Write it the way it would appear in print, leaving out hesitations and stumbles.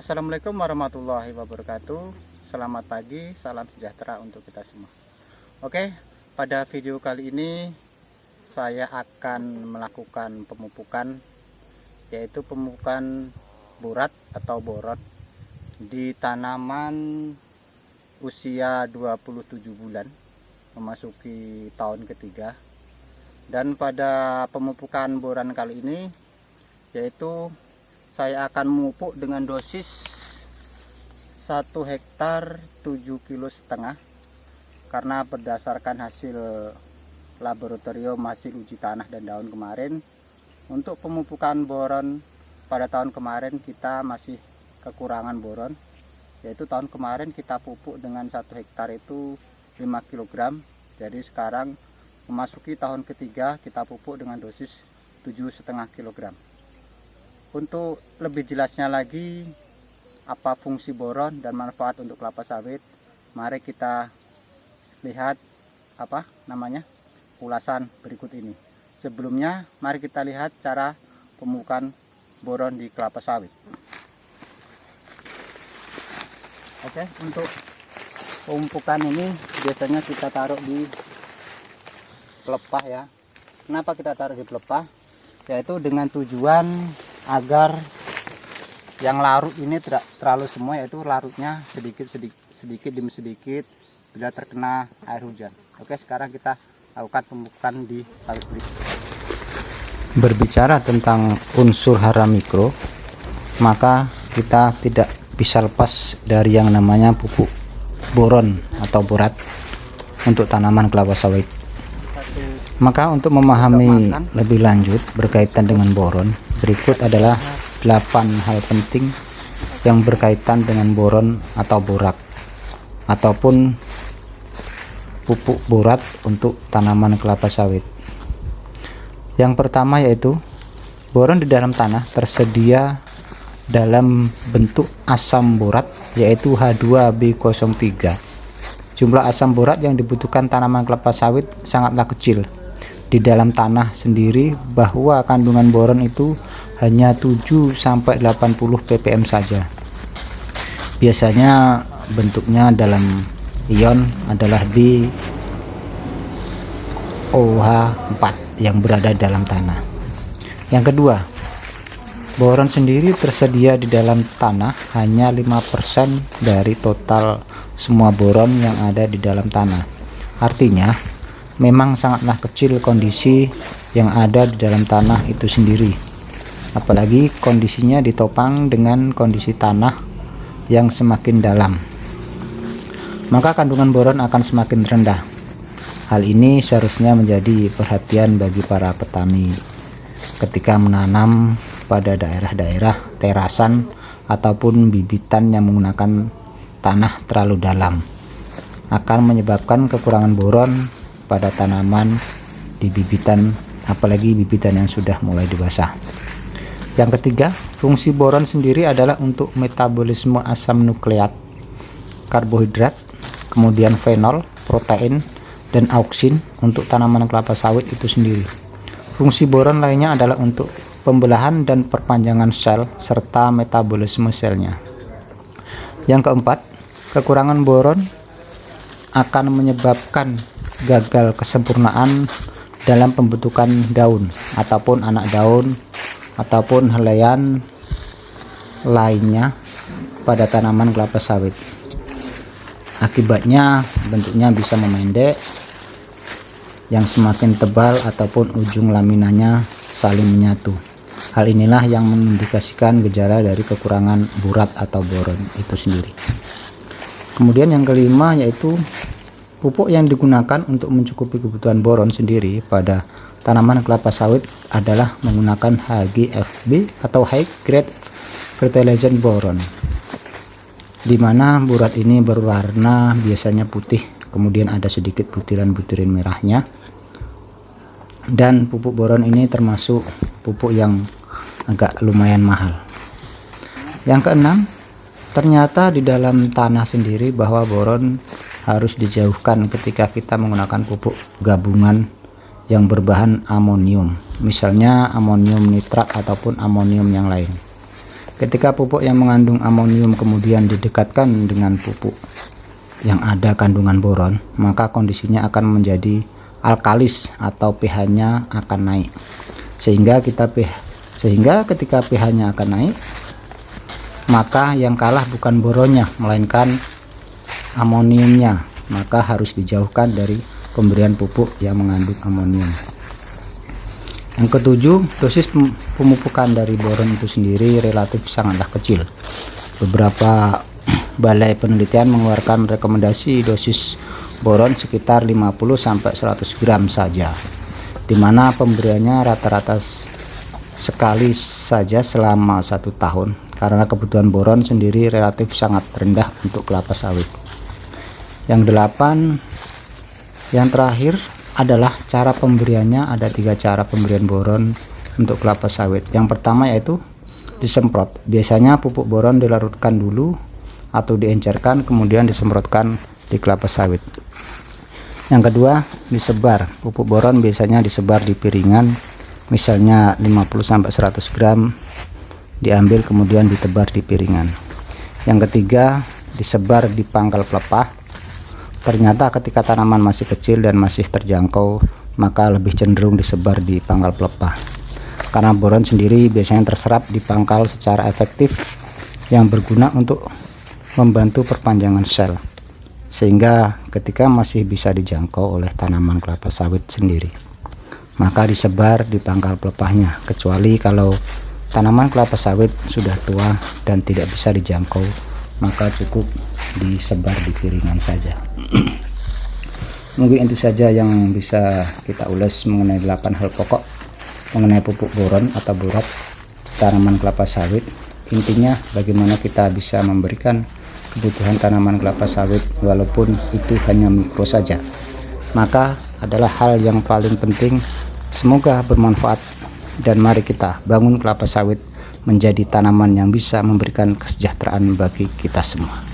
Assalamualaikum warahmatullahi wabarakatuh. Selamat pagi, salam sejahtera untuk kita semua. Oke, pada video kali ini saya akan melakukan pemupukan, yaitu pemupukan burat atau borot di tanaman usia 27 bulan memasuki tahun ketiga. Dan pada pemupukan boran kali ini yaitu saya akan memupuk dengan dosis 1 hektar 7,5 kg, karena berdasarkan hasil laboratorium hasil uji tanah dan daun kemarin, untuk pemupukan boron pada tahun kemarin kita masih kekurangan boron, yaitu tahun kemarin kita pupuk dengan 1 hektar itu 5 kg. Jadi sekarang memasuki tahun ketiga kita pupuk dengan dosis 7,5 kg. Untuk lebih jelasnya lagi apa fungsi boron dan manfaat untuk kelapa sawit, mari kita lihat ulasan berikut ini. Sebelumnya mari kita lihat cara pemupukan boron di kelapa sawit. Oke, untuk pemupukan ini biasanya kita taruh di pelepah ya. Kenapa kita taruh di pelepah? Yaitu dengan tujuan agar yang larut ini tidak terlalu semua, yaitu larutnya sedikit demi sedikit bila terkena air hujan. Oke, sekarang kita lakukan pemupukan di sawit berikut. Berbicara tentang unsur hara mikro, maka kita tidak bisa lepas dari yang namanya pupuk boron atau borat untuk tanaman kelapa sawit. Maka untuk memahami lebih lanjut berkaitan dengan boron, berikut adalah 8 hal penting yang berkaitan dengan boron atau borak ataupun pupuk borat untuk tanaman kelapa sawit. Yang pertama yaitu boron di dalam tanah tersedia dalam bentuk asam borat, yaitu H2B03. Jumlah asam borat yang dibutuhkan tanaman kelapa sawit sangatlah kecil di dalam tanah sendiri, bahwa kandungan boron itu hanya 7-80 ppm saja. Biasanya bentuknya dalam ion adalah BOH4 yang berada dalam tanah. Yang kedua, boron sendiri tersedia di dalam tanah hanya 5% dari total semua boron yang ada di dalam tanah. Artinya memang sangatlah kecil kondisi yang ada di dalam tanah itu sendiri, apalagi kondisinya ditopang dengan kondisi tanah yang semakin dalam, maka kandungan boron akan semakin rendah. Hal ini seharusnya menjadi perhatian bagi para petani ketika menanam pada daerah-daerah terasan ataupun bibitan yang menggunakan tanah terlalu dalam, akan menyebabkan kekurangan boron pada tanaman di bibitan, apalagi bibitan yang sudah mulai dewasa. Yang ketiga, fungsi boron sendiri adalah untuk metabolisme asam nukleat, karbohidrat, kemudian fenol, protein, dan auksin untuk tanaman kelapa sawit itu sendiri. Fungsi boron lainnya adalah untuk pembelahan dan perpanjangan sel serta metabolisme selnya. Yang keempat, kekurangan boron akan menyebabkan gagal kesempurnaan dalam pembentukan daun ataupun anak daun ataupun helaian lainnya pada tanaman kelapa sawit. Akibatnya bentuknya bisa memendek, yang semakin tebal ataupun ujung laminanya saling menyatu. Hal inilah yang mengindikasikan gejala dari kekurangan borat atau boron itu sendiri. Kemudian yang kelima yaitu pupuk yang digunakan untuk mencukupi kebutuhan boron sendiri pada tanaman kelapa sawit adalah menggunakan HGFB atau High Grade Fertilizer Boron, di mana borat ini berwarna biasanya putih, kemudian ada sedikit butiran-butiran merahnya. Dan pupuk boron ini termasuk pupuk yang agak lumayan mahal. Yang keenam, ternyata di dalam tanah sendiri bahwa boron harus dijauhkan ketika kita menggunakan pupuk gabungan yang berbahan amonium, misalnya amonium nitrat ataupun amonium yang lain. Ketika pupuk yang mengandung amonium kemudian didekatkan dengan pupuk yang ada kandungan boron, maka kondisinya akan menjadi alkalis atau pH-nya akan naik. Sehingga ketika pH-nya akan naik, maka yang kalah bukan boronnya melainkan amoniumnya, maka harus dijauhkan dari pemberian pupuk yang mengandung amonium. Yang ketujuh, dosis pemupukan dari boron itu sendiri relatif sangatlah kecil. Beberapa balai penelitian mengeluarkan rekomendasi dosis boron sekitar 50-100 gram saja, di mana pemberiannya rata-rata sekali saja selama 1 tahun, karena kebutuhan boron sendiri relatif sangat rendah untuk kelapa sawit. Yang 8, yang terakhir adalah cara pemberiannya. Ada 3 cara pemberian boron untuk kelapa sawit. Yang pertama yaitu disemprot. Biasanya pupuk boron dilarutkan dulu atau diencerkan kemudian disemprotkan di kelapa sawit. Yang kedua, disebar. Pupuk boron biasanya disebar di piringan, misalnya 50-100 gram diambil kemudian ditebar di piringan. Yang ketiga, disebar di pangkal pelepah. Ternyata ketika tanaman masih kecil dan masih terjangkau, maka lebih cenderung disebar di pangkal pelepah, karena boron sendiri biasanya terserap di pangkal secara efektif, yang berguna untuk membantu perpanjangan sel, sehingga ketika masih bisa dijangkau oleh tanaman kelapa sawit sendiri, maka disebar di pangkal pelepahnya, kecuali kalau tanaman kelapa sawit sudah tua dan tidak bisa dijangkau, maka cukup disebar di piringan saja. Mungkin itu saja yang bisa kita ulas mengenai 8 hal pokok mengenai pupuk boron atau borat tanaman kelapa sawit. Intinya bagaimana kita bisa memberikan kebutuhan tanaman kelapa sawit walaupun itu hanya mikro saja, maka adalah hal yang paling penting. Semoga bermanfaat dan mari kita bangun kelapa sawit menjadi tanaman yang bisa memberikan kesejahteraan bagi kita semua.